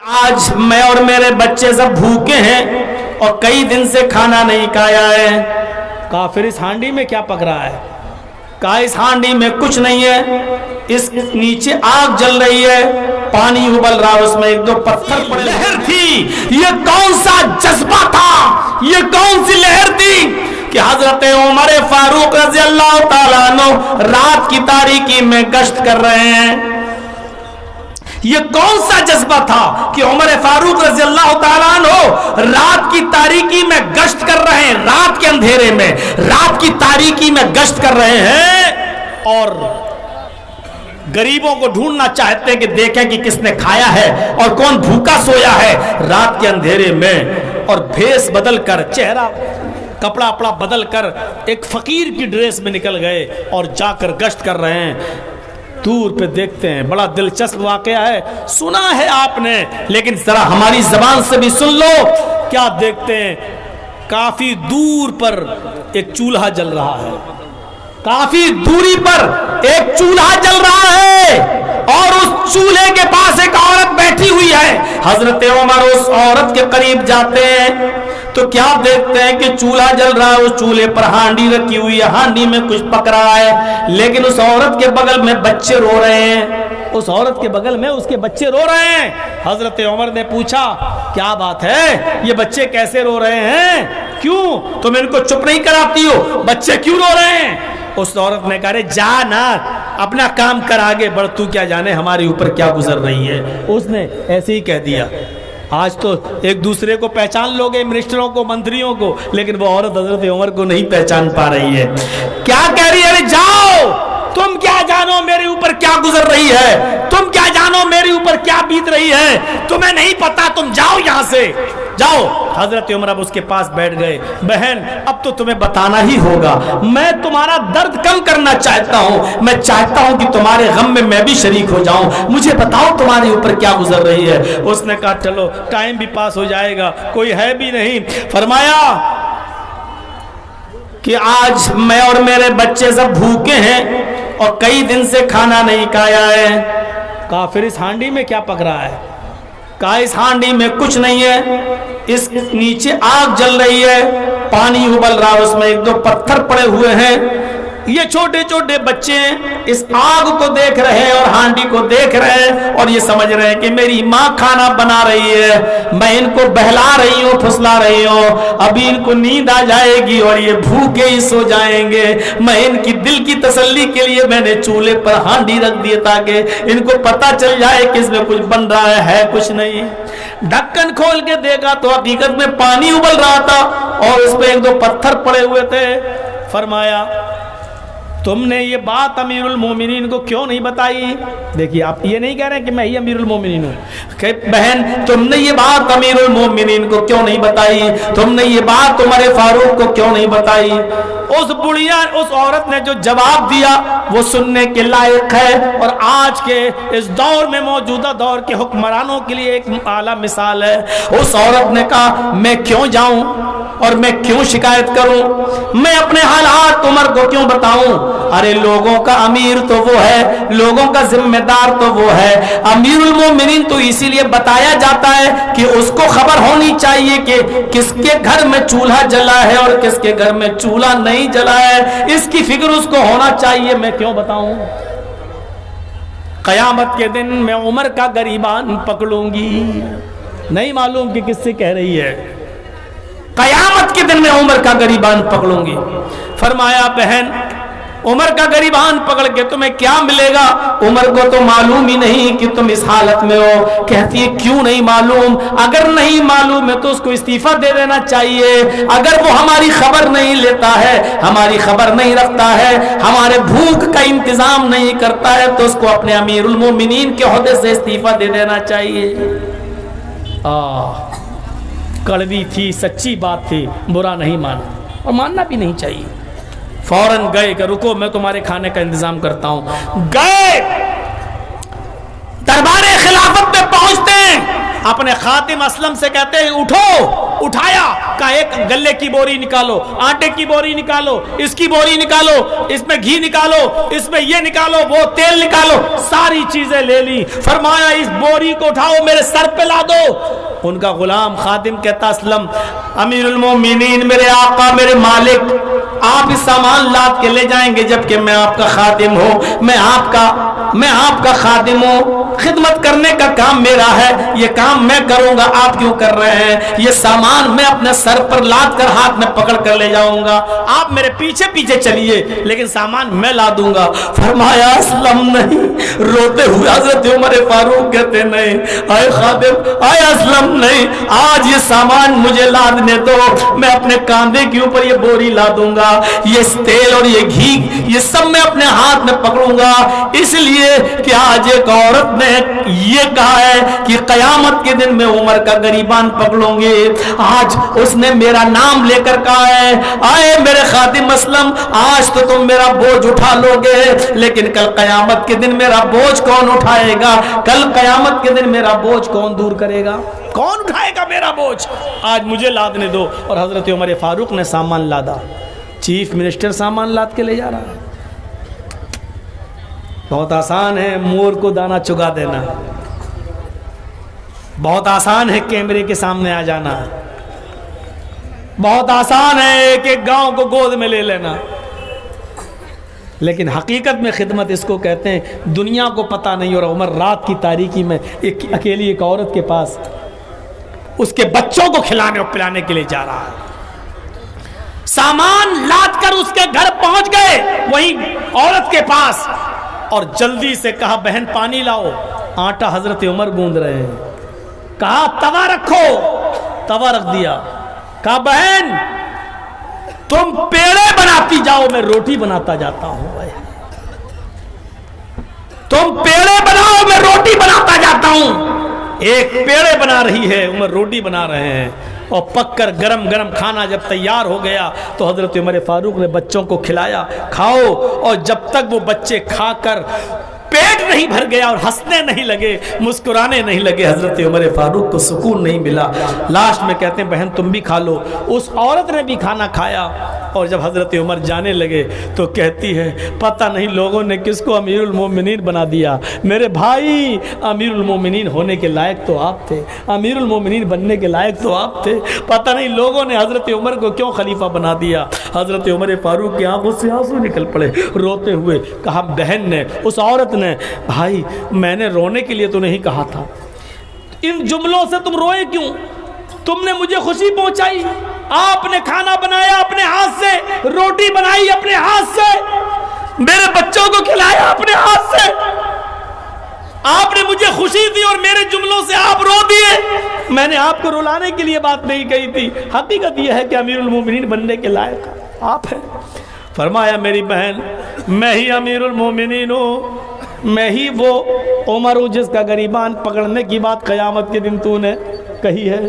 آج میں اور میرے بچے سب بھوکے ہیں اور کئی دن سے کھانا نہیں کھایا ہے۔ کہا پھر اس ہانڈی میں کیا پک رہا ہے؟ کہا اس ہانڈی میں کچھ نہیں ہے، اس نیچے آگ جل رہی ہے، پانی ابل رہا، اس میں ایک دو پتھر پڑے۔ لہر تھی، یہ کون سا جذبہ تھا، یہ کون سی لہر تھی کہ حضرت عمر فاروق رضی اللہ تعالیٰ عنہ رات کی تاریکی میں گشت کر رہے ہیں۔ یہ کون سا جذبہ تھا کہ عمر فاروق رضی اللہ تعالیٰ عنہ رات کی تاریکی میں گشت کر رہے ہیں، رات کے اندھیرے میں، رات کی تاریکی میں گشت کر رہے ہیں اور غریبوں کو ڈھونڈنا چاہتے ہیں کہ دیکھیں کہ کس نے کھایا ہے اور کون بھوکا سویا ہے رات کے اندھیرے میں۔ اور بھیس بدل کر، چہرہ کپڑا اپڑا بدل کر ایک فقیر کی ڈریس میں نکل گئے اور جا کر گشت کر رہے ہیں۔ دور پہ دیکھتے ہیں، بڑا دلچسپ واقعہ ہے، سنا ہے آپ نے لیکن ذرا ہماری زبان سے بھی سن لو۔ کیا دیکھتے ہیں؟ کافی دور پر ایک چولہا جل رہا ہے، کافی دوری پر ایک چولہا جل رہا ہے اور اس چولہے کے پاس ایک عورت بیٹھی ہوئی ہے۔ حضرت عمر اس عورت کے قریب جاتے ہیں تو کیا دیکھتے ہیں کہ چولہا جل رہا ہے، اس چولہے پر ہانڈی رکھی ہوئی ہے، ہانڈی میں کچھ پک رہا ہے، لیکن اس عورت کے بغل میں بچے رو رہے ہیں، اس عورت کے بغل میں اس کے بچے رو رہے ہیں۔ حضرت عمر نے پوچھا کیا بات ہے، یہ بچے کیسے رو رہے ہیں؟ کیوں تم ان کو چپ نہیں کراتی ہو، بچے کیوں رو رہے ہیں؟ اس عورت نے کہا جا نا، اپنا کام کر آگے بڑھ، تو کیا جانے ہمارے اوپر کیا گزر رہی ہے۔ اس نے ایسے ہی کہہ دیا۔ آج تو ایک دوسرے کو پہچان لوگے، منسٹروں کو، منتریوں کو، لیکن وہ عورت حضرت عمر کو نہیں پہچان پا رہی ہے۔ کیا کہہ رہی ہے؟ جاؤ، تم کیا جانو میرے اوپر کیا گزر رہی ہے، تم کیا جانو میرے اوپر کیا بیت رہی ہے، تمہیں نہیں پتا، تم جاؤ یہاں سے، جاؤ۔ حضرت عمر اب اس کے پاس بیٹھ گئے۔ بہن اب تو تمہیں بتانا ہی ہوگا، میں تمہارا درد کم کرنا چاہتا ہوں، میں چاہتا ہوں کہ تمہارے غم میں میں بھی شریک ہو جاؤں، مجھے بتاؤ تمہارے اوپر کیا گزر رہی ہے۔ اس نے کہا چلو ٹائم بھی پاس ہو جائے گا، کوئی ہے بھی نہیں۔ فرمایا کہ آج میں اور میرے بچے سب بھوکے ہیں اور کئی دن سے کھانا نہیں کھایا ہے۔ کہا پھر اس ہانڈی میں کیا پک رہا ہے؟ کہا اس ہانڈی میں کچھ نہیں ہے، اس نیچے آگ جل رہی ہے، پانی ابل رہا، اس میں ایک دو پتھر پڑے ہوئے ہیں۔ یہ چھوٹے چھوٹے بچے اس آگ کو دیکھ رہے ہیں اور ہانڈی کو دیکھ رہے ہیں اور یہ سمجھ رہے ہیں کہ میری ماں کھانا بنا رہی ہے، میں ان کو بہلا رہی ہوں، پھسلا رہی ہوں، ابھی ان کو نیند آ جائے گی اور یہ بھوکے ہی سو جائیں گے۔ میں ان کی دل کی تسلی کے لیے میں نے چولہے پر ہانڈی رکھ دی تاکہ ان کو پتہ چل جائے کہ اس میں کچھ بن رہا ہے کچھ نہیں۔ ڈھکن کھول کے دیکھا تو حقیقت میں پانی ابل رہا تھا اور اس پہ ایک دو پتھر پڑے ہوئے تھے۔ فرمایا تم نے یہ بات امیر المومنین کو کیوں نہیں بتائی؟ دیکھیے آپ یہ نہیں کہہ رہے کہ میں ہی امیر المومنین ہوں، کہ بہن تم نے یہ بات امیر المومنین کو کیوں نہیں بتائی، تم نے یہ بات عمر فاروق کو کیوں نہیں بتائی؟ اس بڑھیا اس عورت نے جو جواب دیا وہ سننے کے لائق ہے اور آج کے اس دور میں موجودہ دور کے حکمرانوں کے لیے ایک اعلیٰ مثال ہے۔ اس عورت نے کہا میں کیوں جاؤں اور میں کیوں شکایت کروں، میں اپنے حالات عمر کو کیوں بتاؤں؟ ارے لوگوں کا امیر تو وہ ہے، لوگوں کا ذمہ دار تو وہ ہے، امیر المومنین تو اسی لیے بتایا جاتا ہے کہ اس کو خبر ہونی چاہیے کہ کس کے گھر میں چولہا جلا ہے اور کس کے گھر میں چولہا نہیں جلا ہے، اس کی فکر اس کو ہونا چاہیے، میں کیوں بتاؤں؟ قیامت کے دن میں عمر کا گریبان پکڑوں گی، نہیں معلوم کہ کس سے کہہ رہی ہے، قیامت کے دن میں عمر کا گریبان پکڑوں گی۔ فرمایا بہن عمر کا گریبان پکڑ کے تمہیں کیا ملے گا؟ عمر کو تو معلوم ہی نہیں کہ تم اس حالت میں ہو۔ کہتی ہے کیوں نہیں معلوم؟ اگر نہیں معلوم ہے تو اس کو استعفیٰ دے دینا چاہیے۔ اگر وہ ہماری خبر نہیں لیتا ہے، ہماری خبر نہیں رکھتا ہے، ہمارے بھوک کا انتظام نہیں کرتا ہے تو اس کو اپنے امیر المومنین کے عہدے سے استعفیٰ دے دینا چاہیے۔ کڑوی تھی، سچی بات تھی، برا نہیں مانا اور ماننا بھی نہیں چاہیے۔ فوراً گئے کہ رکو میں تمہارے کھانے کا انتظام کرتا ہوں۔ گئے دربار خلافت میں پہنچتے ہیں، اپنے خادم اسلم سے کہتے ہیں اٹھو، اٹھایا، کہا ایک گلے کی بوری نکالو، آٹے کی بوری نکالو، اس کی بوری نکالو، اس میں گھی نکالو، اس میں یہ نکالو، وہ تیل نکالو، ساری چیزیں لے لی. فرمایا اس بوری کو اٹھاؤ میرے سر پہ لا دو. ان کا غلام خادم کہتا اسلم امیر المومنین، میرے آقا، میرے مالک، آپ اس سامان لاد کے لے جائیں گے جبکہ میں آپ کا خادم ہوں، میں آپ کا خادم ہوں، خدمت کرنے کا کام میرا ہے، یہ کام میں کروں گا، آپ کیوں کر رہے ہیں؟ یہ سامان میں اپنے سر پر لاد کر ہاتھ میں پکڑ کر لے جاؤں گا، آپ میرے پیچھے پیچھے چلیے لیکن سامان میں لا دوں گا. فرمایا اسلم نہیں. روتے ہوئے حضرت عمر فاروق کہتے نہیں اے خادم، اے اسلم نہیں، آج یہ سامان مجھے لادنے دو، میں اپنے کاندھے کے اوپر یہ بوری لا دوں گا، یہ تیل اور یہ گھی یہ سب میں اپنے ہاتھ میں پکڑوں گا، اس لیے کہ آج ایک عورت نے یہ کہا ہے کہ قیامت کے دن میں عمر کا گریبان پکڑوں گے. آج اس نے میرا نام لے کر کہا ہے آئے میرے خادم اسلم، آج تو تم میرا بوجھ اٹھا لو گے لیکن کل قیامت کے دن میرا بوجھ کون اٹھائے گا؟ کل قیامت کے دن میرا بوجھ کون دور کرے گا؟ کون اٹھائے گا میرا بوجھ؟ آج مجھے لادنے دو. اور حضرت عمر فاروق نے سامان لادا. چیف منسٹر سامان لاد کے لے جا رہا ہے. بہت آسان ہے مور کو دانا چگا دینا، بہت آسان ہے کیمرے کے سامنے آ جانا، بہت آسان ہے کہ گاؤں کو گود میں لے لینا، لیکن حقیقت میں خدمت اس کو کہتے ہیں. دنیا کو پتہ نہیں. اور عمر رات کی تاریکی میں اکیلی ایک عورت کے پاس اس کے بچوں کو کھلانے اور پلانے کے لیے جا رہا ہے. سامان لاد کر اس کے گھر پہنچ گئے وہیں عورت کے پاس اور جلدی سے کہا بہن پانی لاؤ. آٹا حضرت عمر گوندھ رہے ہیں. کہا توا رکھو، توا رکھ دیا. کہا بہن تم پیڑے بناتی جاؤ، میں روٹی بناتا جاتا ہوں. تم پیڑے بناؤ، میں روٹی بناتا جاتا ہوں. ایک پیڑے بنا رہی ہے، عمر روٹی بنا رہے ہیں. اور پک کر گرم گرم کھانا جب تیار ہو گیا تو حضرت عمر فاروق نے بچوں کو کھلایا، کھاؤ. اور جب تک وہ بچے کھا کر پیٹ نہیں بھر گیا اور ہنسنے نہیں لگے، مسکرانے نہیں لگے، حضرت عمر فاروق کو سکون نہیں ملا. لاسٹ میں کہتے ہیں بہن تم بھی کھا لو. اس عورت نے بھی کھانا کھایا. اور جب حضرت عمر جانے لگے تو کہتی ہے پتہ نہیں لوگوں نے کس کو امیر المومنین بنا دیا. میرے بھائی امیر المومنین ہونے کے لائق تو آپ تھے، امیر المومنین بننے کے لائق تو آپ تھے، پتہ نہیں لوگوں نے حضرت عمر کو کیوں خلیفہ بنا دیا. حضرت عمر فاروق کی آنکھوں سے آنسو نکل پڑے. روتے ہوئے کہا بہن نے، اس عورت نے، بھائی میں نے رونے کے لیے تو نہیں کہا تھا، ان جملوں سے تم روئے کیوں؟ تم نے مجھے خوشی پہنچائی، آپ نے کھانا بنایا اپنے ہاتھ سے، روٹی بنائی اپنے ہاتھ سے، میرے بچوں کو کھلایا اپنے ہاتھ سے، آپ نے مجھے خوشی دی اور میرے جملوں سے آپ رو دیے. میں نے آپ کو رلانے کے لیے بات نہیں کہی تھی. حقیقت یہ ہے کہ امیر المومنین بننے کے لائق آپ ہیں. فرمایا میری بہن میں ہی امیر المومنین ہوں، میں ہی وہ عمر ہوں جس کا گریبان پکڑنے کی بات قیامت کے دن تو نے کہی ہے.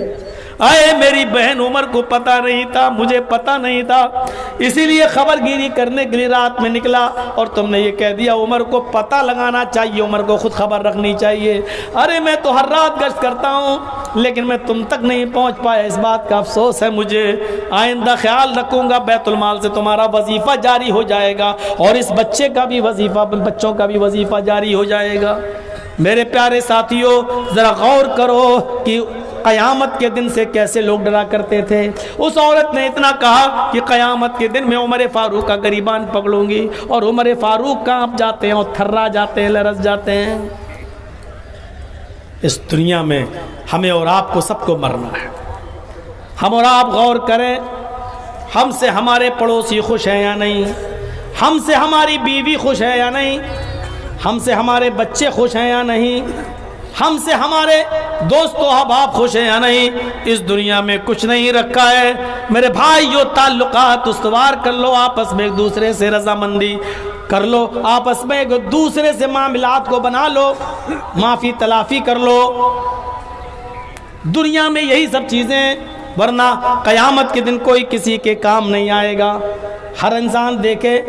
اے میری بہن عمر کو پتہ نہیں تھا، مجھے پتہ نہیں تھا، اسی لیے خبر گیری کرنے کے لیے رات میں نکلا اور تم نے یہ کہہ دیا. عمر کو پتہ لگانا چاہیے، عمر کو خود خبر رکھنی چاہیے. ارے میں تو ہر رات گشت کرتا ہوں لیکن میں تم تک نہیں پہنچ پایا، اس بات کا افسوس ہے مجھے. آئندہ خیال رکھوں گا، بیت المال سے تمہارا وظیفہ جاری ہو جائے گا اور اس بچے کا بھی وظیفہ، بچوں کا بھی وظیفہ جاری ہو جائے گا. میرے پیارے ساتھیوں ذرا غور کرو کہ قیامت کے دن سے کیسے لوگ ڈرا کرتے تھے. اس عورت نے اتنا کہا کہ قیامت کے دن میں عمر فاروق کا گریبان پکڑوں گی، اور عمر فاروق کانپ جاتے ہیں اور تھرا جاتے ہیں، لرز جاتے ہیں. اس دنیا میں ہمیں اور آپ کو سب کو مرنا ہے. ہم اور آپ غور کریں، ہم سے ہمارے پڑوسی خوش ہیں یا نہیں، ہم سے ہماری بیوی خوش ہے یا نہیں، ہم سے ہمارے بچے خوش ہیں یا نہیں، ہم سے ہمارے دوست و احباب خوش ہیں یا نہیں. اس دنیا میں کچھ نہیں رکھا ہے میرے بھائی. جو تعلقات استوار کر لو، آپس میں ایک دوسرے سے رضامندی کر لو، آپس میں ایک دوسرے سے معاملات کو بنا لو، معافی تلافی کر لو. دنیا میں یہی سب چیزیں، ورنہ قیامت کے دن کوئی کسی کے کام نہیں آئے گا. ہر انسان دیکھے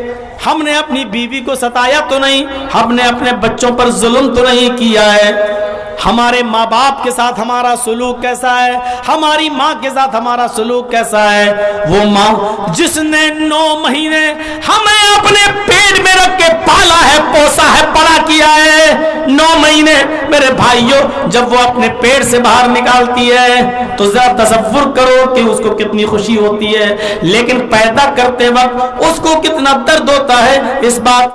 ہم نے اپنی بیوی کو ستایا تو نہیں، ہم نے اپنے بچوں پر ظلم تو نہیں کیا ہے، ہمارے ماں باپ کے ساتھ ہمارا سلوک کیسا ہے، ہماری ماں کے ساتھ ہمارا سلوک کیسا ہے۔ وہ ماں جس نے 9 مہینے ہمیں اپنے پیٹ میں رکھ کے پالا ہے، پوسا ہے، بڑا کیا ہے، 9 مہینے میرے بھائیوں جب وہ اپنے پیٹ سے باہر نکالتی ہے تو ذرا تصور کرو کہ اس کو کتنی خوشی ہوتی ہے، لیکن پیدا کرتے وقت اس کو کتنا درد ہوتا ہے۔ اس بات